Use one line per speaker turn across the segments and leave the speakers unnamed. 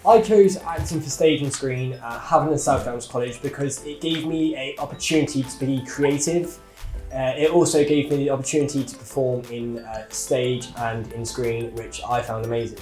I chose acting for stage and screen at Havant and South Downs College because it gave me an opportunity to be creative. It also gave me the opportunity to perform in stage and in screen, which I found amazing.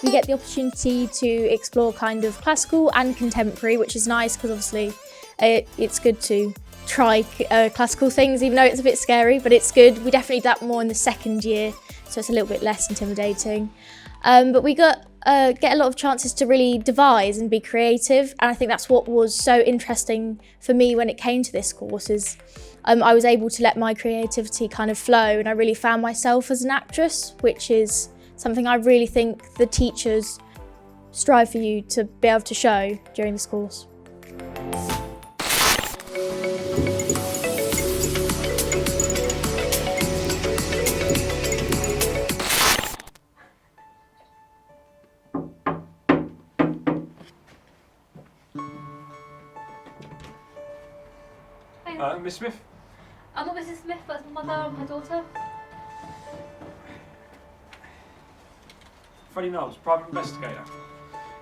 We get the opportunity to explore kind of classical and contemporary, which is nice because obviously it's good to try classical things, even though it's a bit scary, but it's good. We definitely do that more in the second year, so it's a little bit less intimidating. But we get a lot of chances to really devise and be creative, and I think that's what was so interesting for me when it came to this course is I was able to let my creativity kind of flow, and I really found myself as an actress, which is something I really think the teachers strive for you to be able to show during this course.
Miss Smith?
I'm not Mrs. Smith, but my mother and my daughter.
Freddie Knowles, private investigator.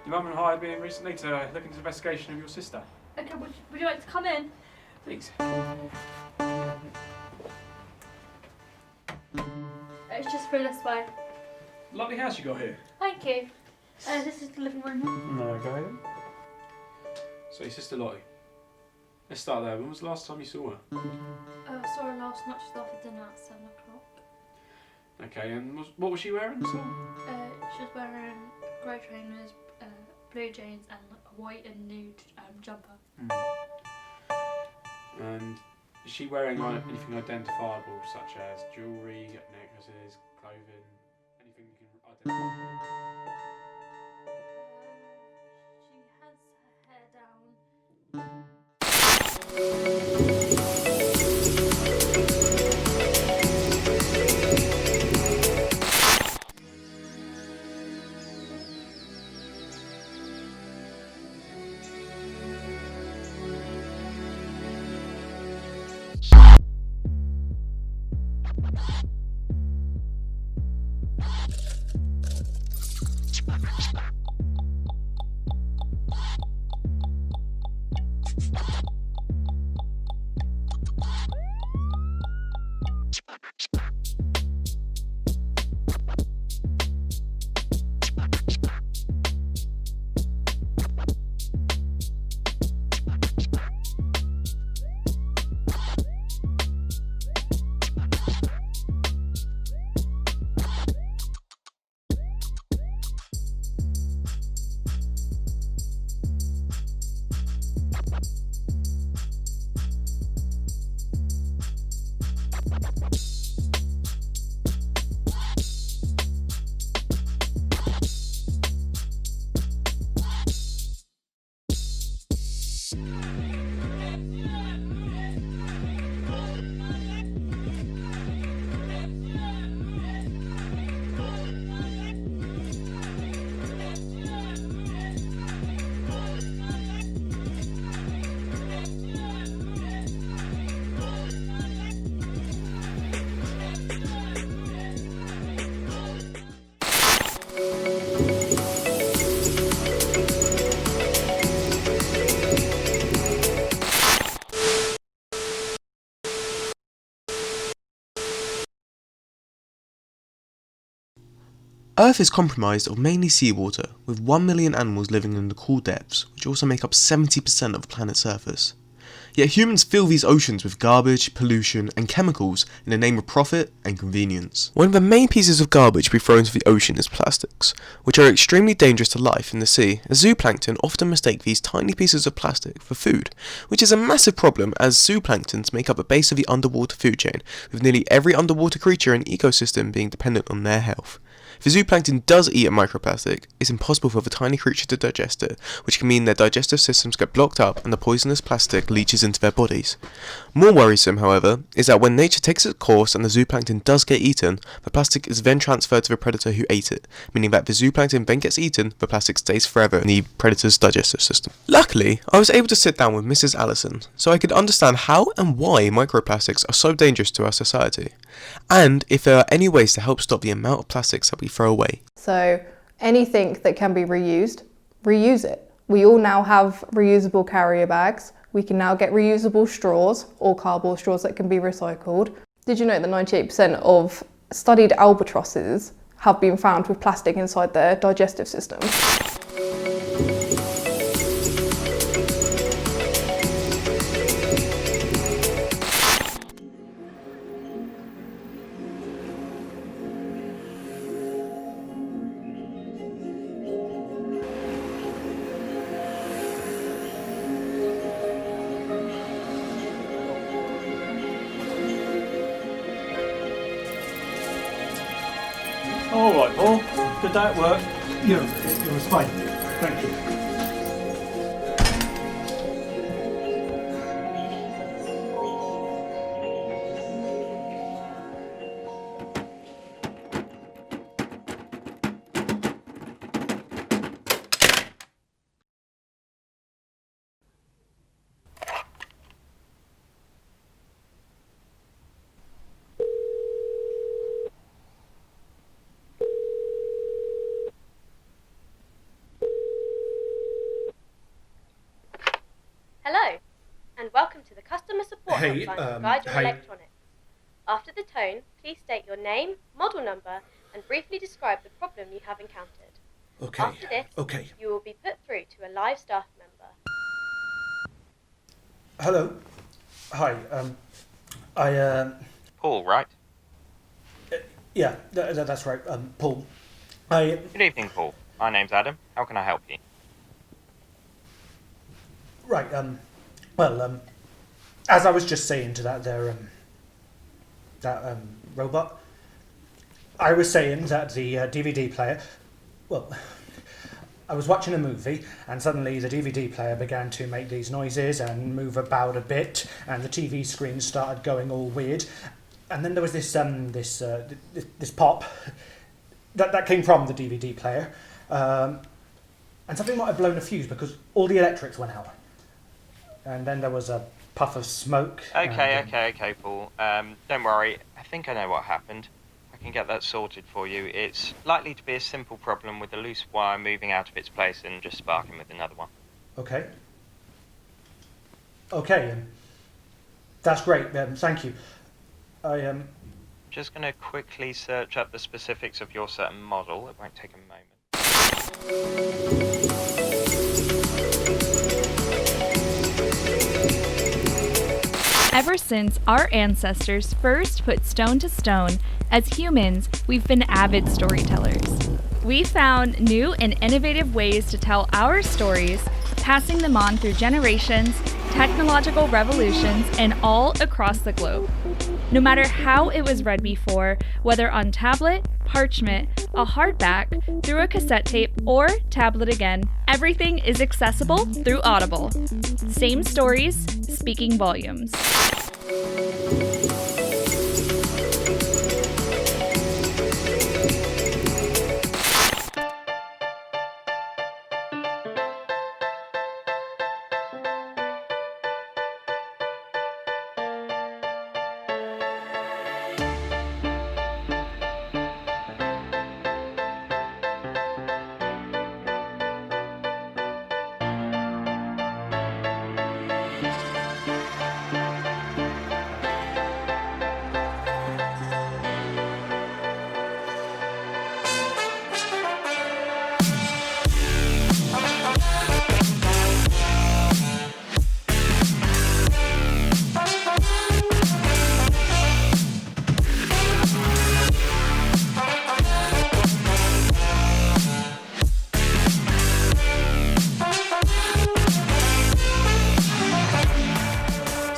Your mum and I have been recently to look into the investigation of your sister.
Okay, would you like to come in?
Please.
It's just through this way.
Lovely house you got here.
Thank you. This is the living room.
No, go ahead. So your sister Lottie. Let's start there. When was the last time you saw her?
I saw her last night just after dinner at 7 o'clock.
Okay, and what was she wearing?
She was wearing grey trainers, blue jeans and a white and nude jumper.
And is she wearing anything identifiable such as jewellery, necklaces, clothing, anything you can identify?
She has her hair down.
Earth is comprised of mainly seawater, with 1 million animals living in the cool depths, which also make up 70% of the planet's surface. Yet humans fill these oceans with garbage, pollution, and chemicals in the name of profit and convenience. One of the main pieces of garbage we throw into the ocean is plastics, which are extremely dangerous to life in the sea, as zooplankton often mistake these tiny pieces of plastic for food, which is a massive problem as zooplanktons make up the base of the underwater food chain, with nearly every underwater creature and ecosystem being dependent on their health. If a zooplankton does eat a microplastic, it's impossible for the tiny creature to digest it, which can mean their digestive systems get blocked up and the poisonous plastic leaches into their bodies. More worrisome, however, is that when nature takes its course and the zooplankton does get eaten, the plastic is then transferred to the predator who ate it, meaning that if the zooplankton then gets eaten, the plastic stays forever in the predator's digestive system. Luckily, I was able to sit down with Mrs. Allison, so I could understand how and why microplastics are so dangerous to our society, and if there are any ways to help stop the amount of plastics that we throw away.
So anything that can be reused, reuse it. We all now have reusable carrier bags. We can now get reusable straws or cardboard straws that can be recycled. Did you know that 98% of studied albatrosses have been found with plastic inside their digestive system?
All right, Paul. Good day at work. Yeah, it was fine. Thank you.
Hello, and welcome to the customer support hotline to guide your electronics. After the tone, please state your name, model number, and briefly describe the problem you have encountered.
Okay.
After this, you will be put through to a live staff member.
Hello. Hi.
Paul, right?
Yeah, that's right. Paul.
Good evening, Paul. My name's Adam. How can I help you?
Right. Well, as I was just saying to that robot, I was saying that the DVD player. Well, I was watching a movie, and suddenly the DVD player began to make these noises and move about a bit, and the TV screen started going all weird, and then there was this pop that came from the DVD player, and something might have blown a fuse because all the electrics went out, and then there was a puff of smoke.
Okay, Paul. Don't worry. I think I know what happened. I can get that sorted for you. It's likely to be a simple problem with a loose wire moving out of its place and just sparking with another one.
Okay, that's great. Thank you.
Just going to quickly search up the specifics of your certain model. It won't take a moment.
Ever since our ancestors first put stone to stone, as humans, we've been avid storytellers. We found new and innovative ways to tell our stories, passing them on through generations, technological revolutions, and all across the globe. No matter how it was read before, whether on tablet, parchment, a hardback, through a cassette tape, or tablet again, everything is accessible through Audible. Same stories, speaking volumes.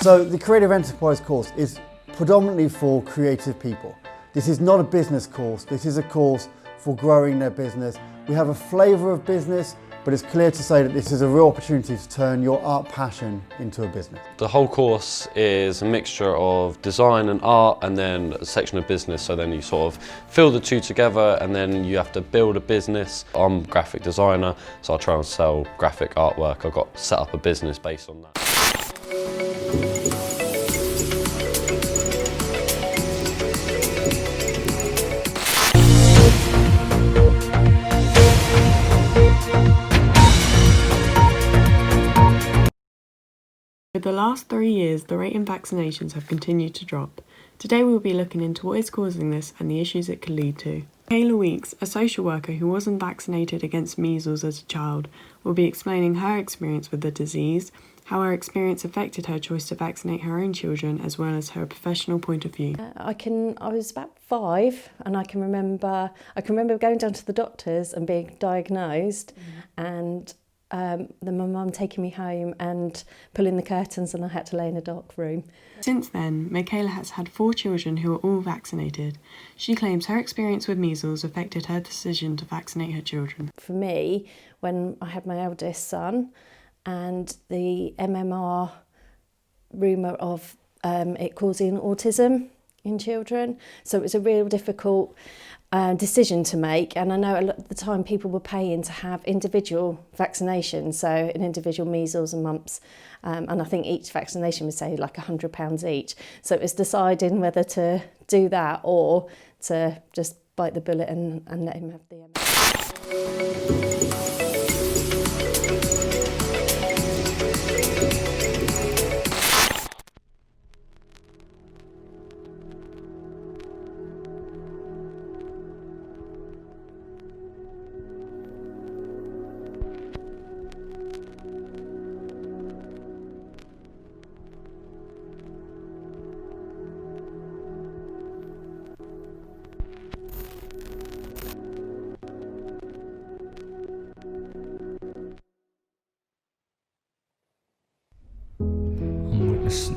So the Creative Enterprise course is predominantly for creative people. This is not a business course, this is a course for growing their business. We have a flavour of business, but it's clear to say that this is a real opportunity to turn your art passion into a business.
The whole course is a mixture of design and art and then a section of business, so then you sort of fill the two together and then you have to build a business. I'm a graphic designer, so I try and sell graphic artwork. I've got set up a business based on that.
For the last 3 years, the rate in vaccinations have continued to drop. Today we will be looking into what is causing this and the issues it could lead to. Kayla Weeks, a social worker who wasn't vaccinated against measles as a child, will be explaining her experience with the disease, how her experience affected her choice to vaccinate her own children, as well as her professional point of view.
I was about 5 and I can remember going down to the doctors and being diagnosed and then my mum taking me home and pulling the curtains and I had to lay in a dark room.
Since then, Michaela has had 4 children who are all vaccinated. She claims her experience with measles affected her decision to vaccinate her children.
For me, when I had my eldest son and the MMR rumour of it causing autism in children, so it was a real difficult decision to make, and I know a lot of the time people were paying to have individual vaccinations, so an individual measles and mumps, and I think each vaccination was say like £100 each. So it was deciding whether to do that or to just bite the bullet and let him have the MMR.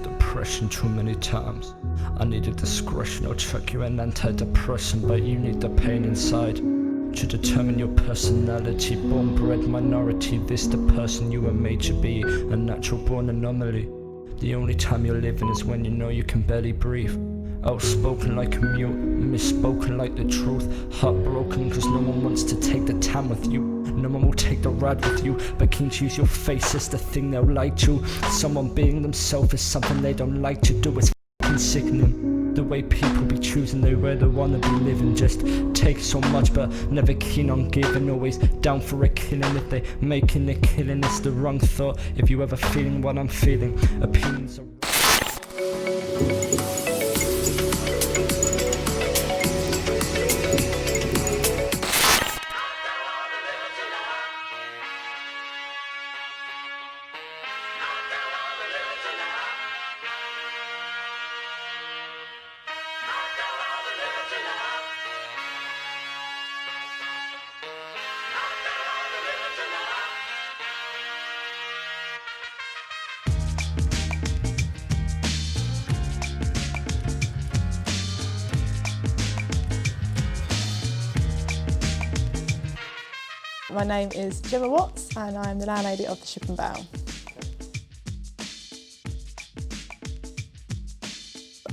Depression too many times. I needed discretion, I'll chuck you an antidepressant, but you need the pain inside to determine your personality. Born bred minority, this the person you were made to be, a natural born anomaly. The only time you're living is when you know you can barely breathe. Outspoken like a mute, misspoken like the truth. Heartbroken cause no one wants to take the time with you. No one will take the ride with you, but can choose your face is the thing they'll like to. Someone being themselves is something they don't like to do. It's f***ing sickening. The way people be choosing the way they wanna be living. Just take so much but never keen on giving. Always down for a killing. If they making a killing, it's the wrong thought. If you ever feeling what I'm feeling, opinions are
My name is Gemma Watts and I'm the landlady of the Ship and Bow.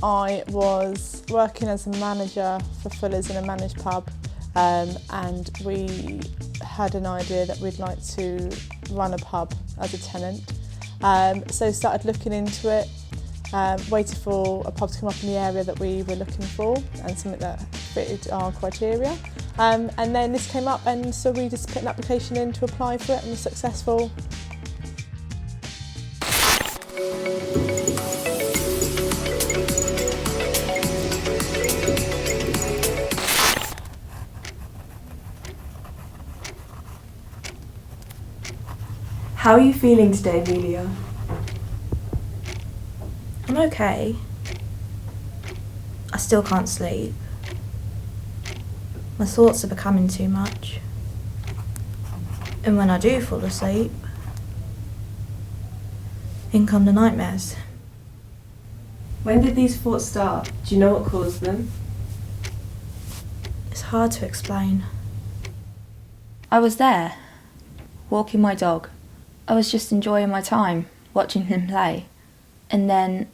I was working as a manager for Fuller's in a managed pub, and we had an idea that we'd like to run a pub as a tenant. So started looking into it, waited for a pub to come up in the area that we were looking for and something that fitted our criteria. And then this came up, and so we just put an application in to apply for it and was successful.
How are you feeling today, Amelia?
I'm okay. I still can't sleep. My thoughts are becoming too much. And when I do fall asleep, in come the nightmares.
When did these thoughts start? Do you know what caused them?
It's hard to explain.
I was there, walking my dog. I was just enjoying my time, watching him play. And then,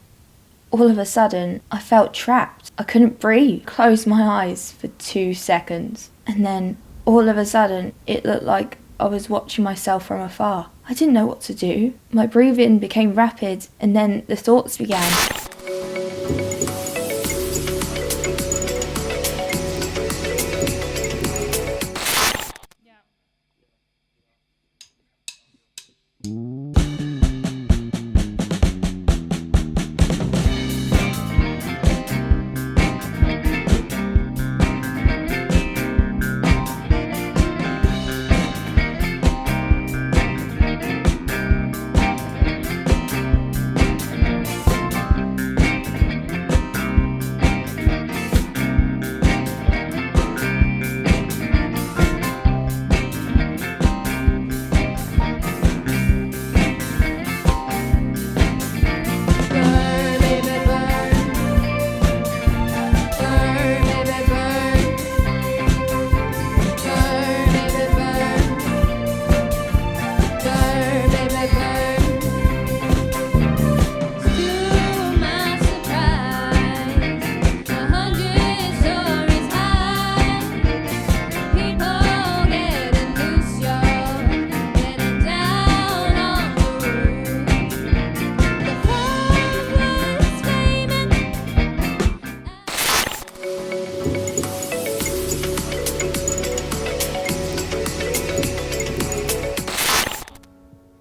all of a sudden, I felt trapped. I couldn't breathe. Closed my eyes for 2 seconds. And then, all of a sudden, it looked like I was watching myself from afar. I didn't know what to do. My breathing became rapid, and then the thoughts began.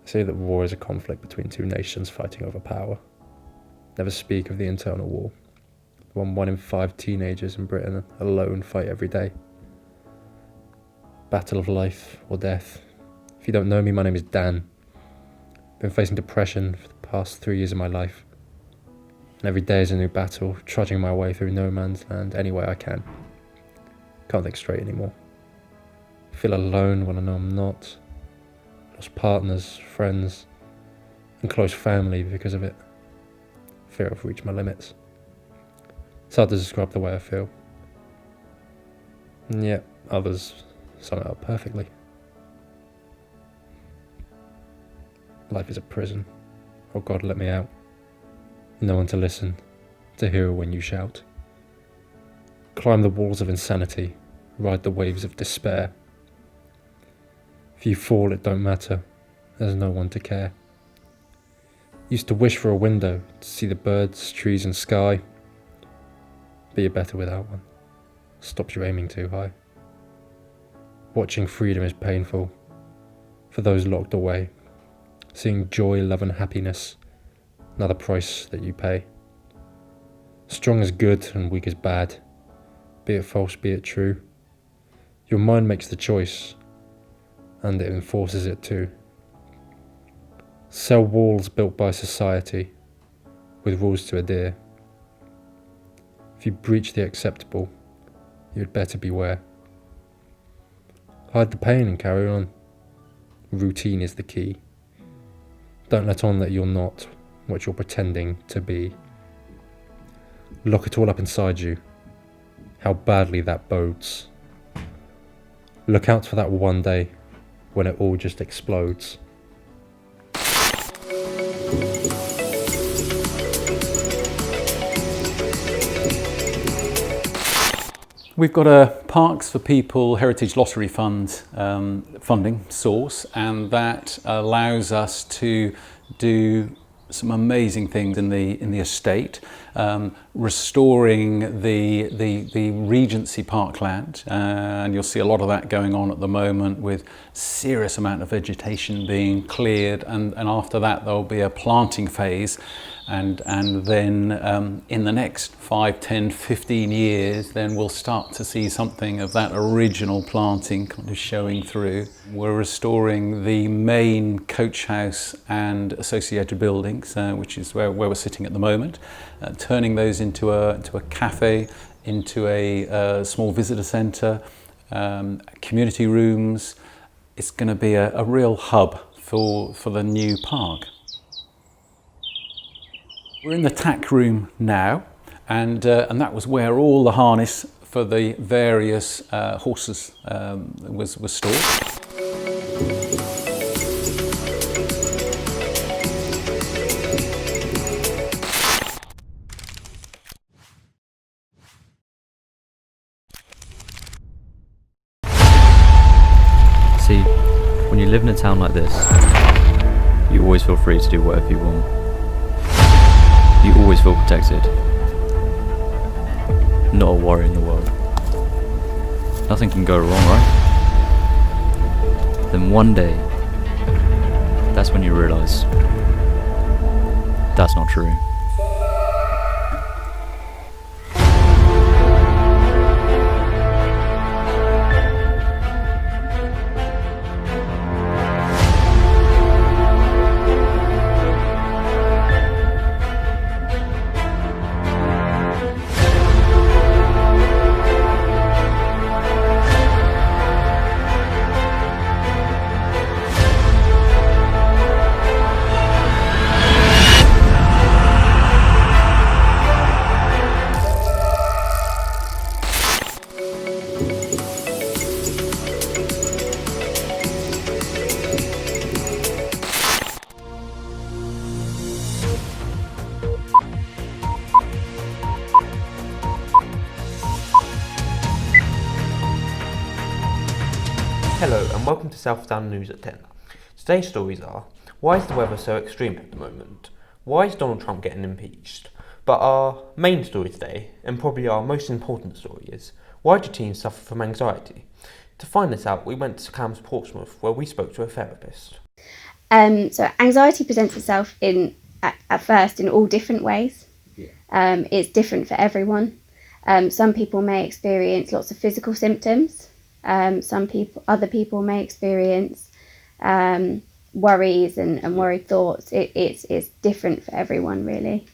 Say that war is a conflict between two nations fighting over power. Never speak of the internal war, the one in 5 teenagers in Britain alone fight every day. Battle of life or death. If you don't know me, my name is Dan. Been facing depression for the past 3 years of my life. And every day is a new battle, trudging my way through no man's land any way I can. Can't think straight anymore. Feel alone when I know I'm not. Lost partners, friends, and close family because of it. Fear I've reached my limits. It's hard to describe the way I feel. And yet, others sum it up perfectly. Life is a prison. Oh God, let me out. No one to listen, to hear when you shout. Climb the walls of insanity, ride the waves of despair. If you fall, it don't matter. There's no one to care. Used to wish for a window to see the birds, trees and sky. But you're better without one. Stops you aiming too high. Watching freedom is painful. For those locked away. Seeing joy, love and happiness. Another price that you pay. Strong is good and weak is bad. Be it false, be it true. Your mind makes the choice. And it enforces it too. Cell walls built by society, with rules to adhere. If you breach the acceptable, you'd better beware. Hide the pain and carry on. Routine is the key. Don't let on that you're not what you're pretending to be. Lock it all up inside you. How badly that bodes. Look out for that one day when it all just explodes.
We've got a Parks for People Heritage Lottery Fund funding source, and that allows us to do some amazing things in the estate, restoring the Regency parkland, and you'll see a lot of that going on at the moment with serious amount of vegetation being cleared, and after that there'll be a planting phase, and then in the next 5, 10, 15 years then we'll start to see something of that original planting kind of showing through. We're restoring the main coach house and associated buildings, which is where we're sitting at the moment, turning those into a cafe, into a small visitor centre, community rooms. It's going to be a real hub for the new park. We're in the tack room now, and that was where all the harness for the various horses was stored.
See, when you live in a town like this, you always feel free to do whatever you want. You always feel protected. Not a worry in the world. Nothing can go wrong, right? Then one day, that's when you realise that's not true.
Hello and welcome to Southdown News at 10. Today's stories are: why is the weather so extreme at the moment? Why is Donald Trump getting impeached? But our main story today, and probably our most important story, is: why do teens suffer from anxiety? To find this out, we went to CAMHS Portsmouth, where we spoke to a therapist.
So anxiety presents itself at first in all different ways. It's different for everyone. Some people may experience lots of physical symptoms. Other people may experience worries and worried thoughts. It's different for everyone, really.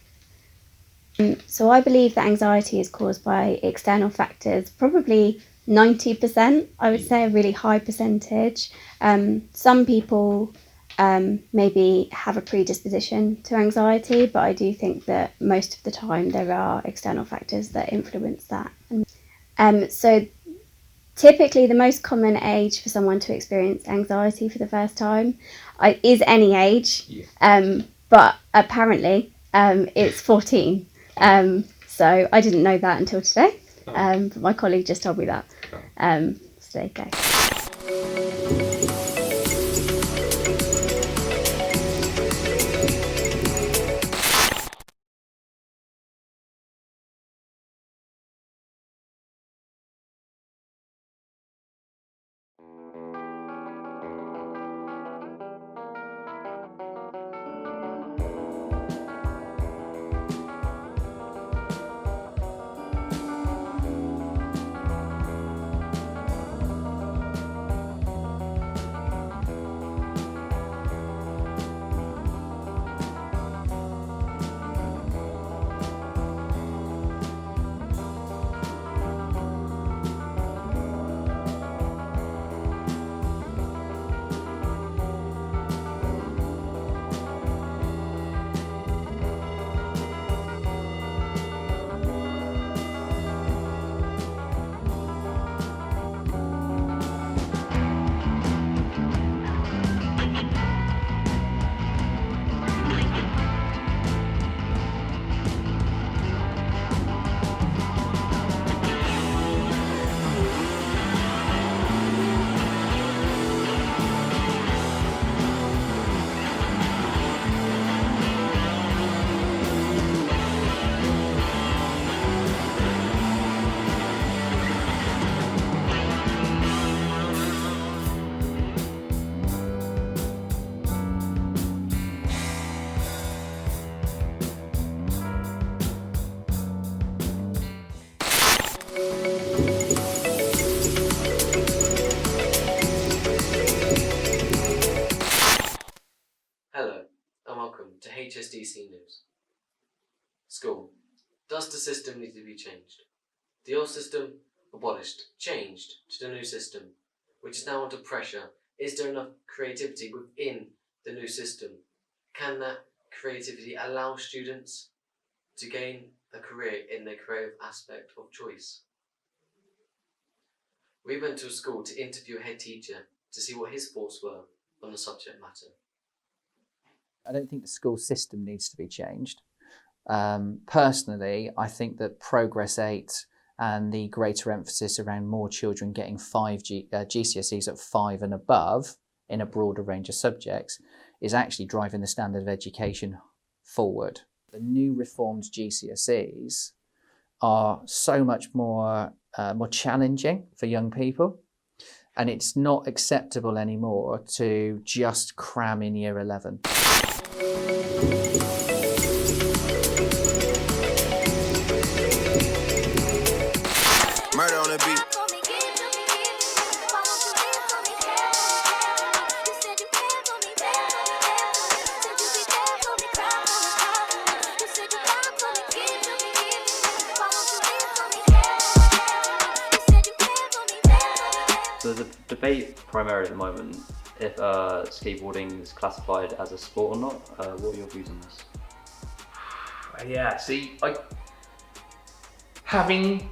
So I believe that anxiety is caused by external factors, probably 90%, I would say, a really high percentage. Some people maybe have a predisposition to anxiety, but I do think that most of the time there are external factors that influence that. So typically the most common age for someone to experience anxiety for the first time is any age, but apparently it's 14. So I didn't know that until today, but my colleague just told me that. So there you go.
to HSDC News. School. Does the system need to be changed? The old system, abolished, changed to the new system, which is now under pressure. Is there enough creativity within the new system? Can that creativity allow students to gain a career in the creative aspect of choice. We went to a school to interview a head teacher to see what his thoughts were on the subject matter.
I don't think the school system needs to be changed. Personally, I think that Progress 8 and the greater emphasis around more children getting GCSEs at 5 and above in a broader range of subjects is actually driving the standard of education forward. The new reformed GCSEs are so much more challenging for young people, and it's not acceptable anymore to just cram in year 11.
Murder on the beat.
So there's a debate primarily at the moment if skateboarding is classified as a sport or not. What are your views on this?
Yeah, see, having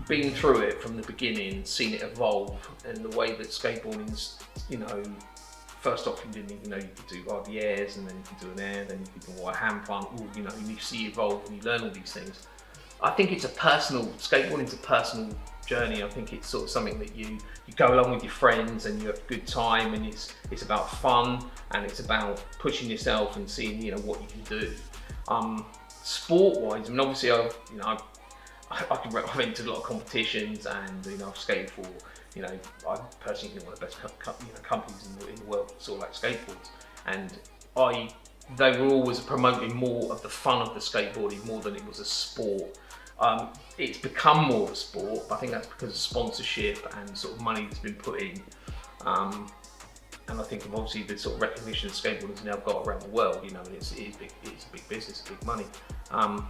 been through it from the beginning, seen it evolve, and the way that skateboarding's, first off you didn't even know you could do RDAs, and then you could do an air, then you could do a hand plant, and you see it evolve and you learn all these things. I think skateboarding's a personal journey. I think it's sort of something that you go along with your friends and you have a good time, and it's about fun, and it's about pushing yourself and seeing what you can do. Sport-wise, obviously I've entered a lot of competitions, and I've skated for I personally think one of the best companies in the world sort of like skateboards, and they were always promoting more of the fun of the skateboarding more than it was a sport. It's become more of a sport, but I think that's because of sponsorship and sort of money that's been put in. And I think obviously the sort of recognition that skateboarding's now got around the world, it's a big business, big money. I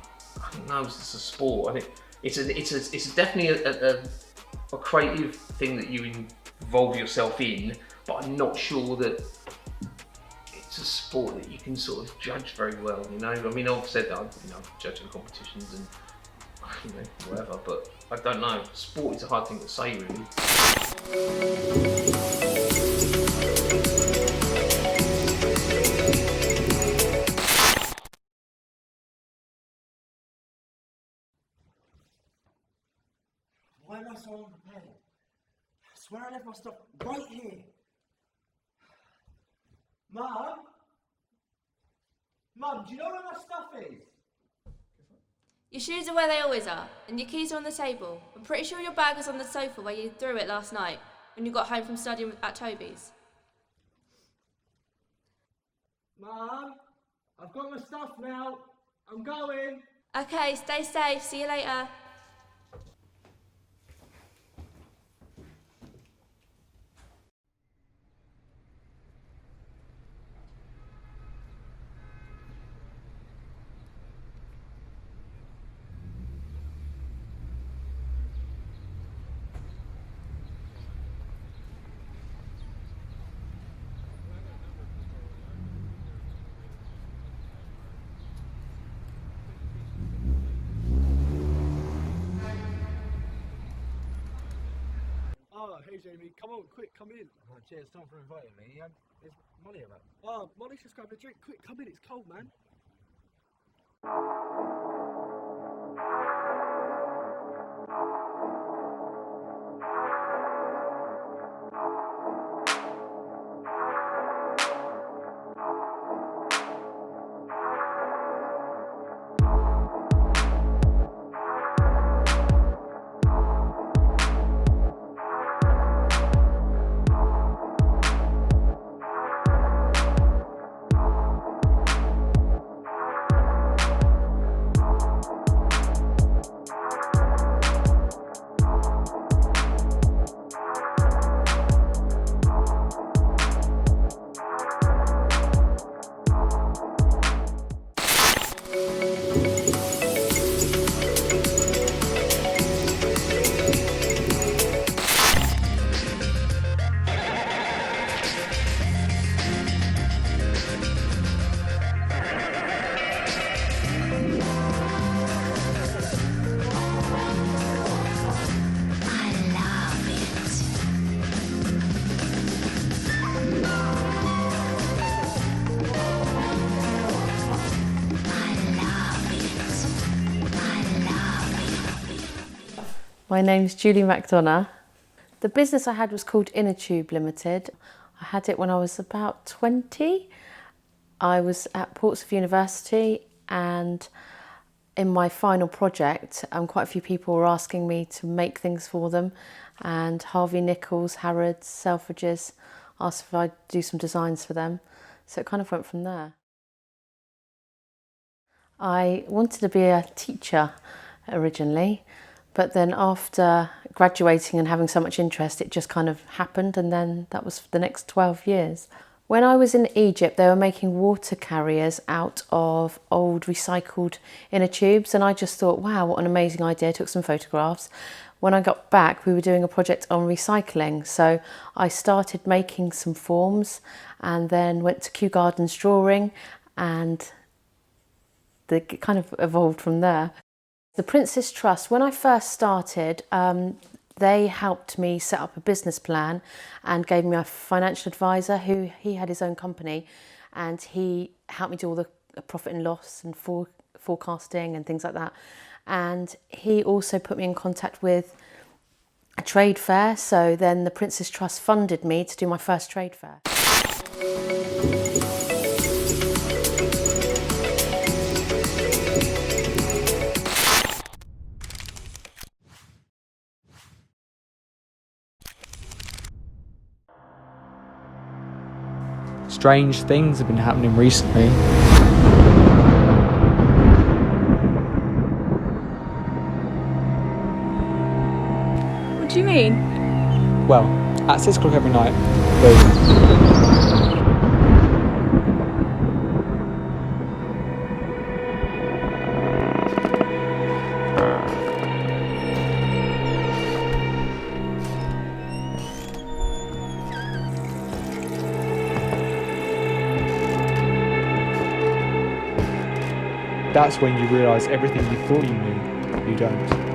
don't know, it's a sport. I think it's definitely a creative thing that you involve yourself in, but I'm not sure that it's a sport that you can sort of judge very well. I've said that I've judged in competitions and whatever, but I don't know. Sport is a hard thing to say, really.
Why am I so unprepared? I swear I left my stuff right here. Mum? Mum, do you know where my stuff is?
Your shoes are where they always are, and your keys are on the table. I'm pretty sure your bag was on the sofa where you threw it last night, when you got home from studying at Toby's.
Mum, I've got my stuff now. I'm going.
Okay, stay safe. See you later.
Oh, hey Jamie, come on, quick, come in.
Oh, cheers, thanks for inviting me. Is Molly about?
Oh, Molly's just grabbed a drink. Quick, come in, it's cold, man.
My name's Julie McDonough. The business I had was called Innertube Limited. I had it when I was about 20. I was at Portsmouth University, and in my final project, quite a few people were asking me to make things for them, and Harvey Nichols, Harrods, Selfridges asked if I'd do some designs for them. So it kind of went from there. I wanted to be a teacher originally, but then after graduating and having so much interest, it just kind of happened, and then that was for the next 12 years. When I was in Egypt, they were making water carriers out of old recycled inner tubes, and I just thought, wow, what an amazing idea. I took some photographs. When I got back, we were doing a project on recycling, so I started making some forms and then went to Kew Gardens drawing, and it kind of evolved from there. The Prince's Trust, when I first started, they helped me set up a business plan and gave me a financial advisor who he had his own company, and he helped me do all the profit and loss and forecasting and things like that. And he also put me in contact with a trade fair, so then the Prince's Trust funded me to do my first trade fair.
Strange things have been happening recently.
What do you mean?
Well, at 6 o'clock every night, boom. That's when you realise everything you thought you knew, you don't.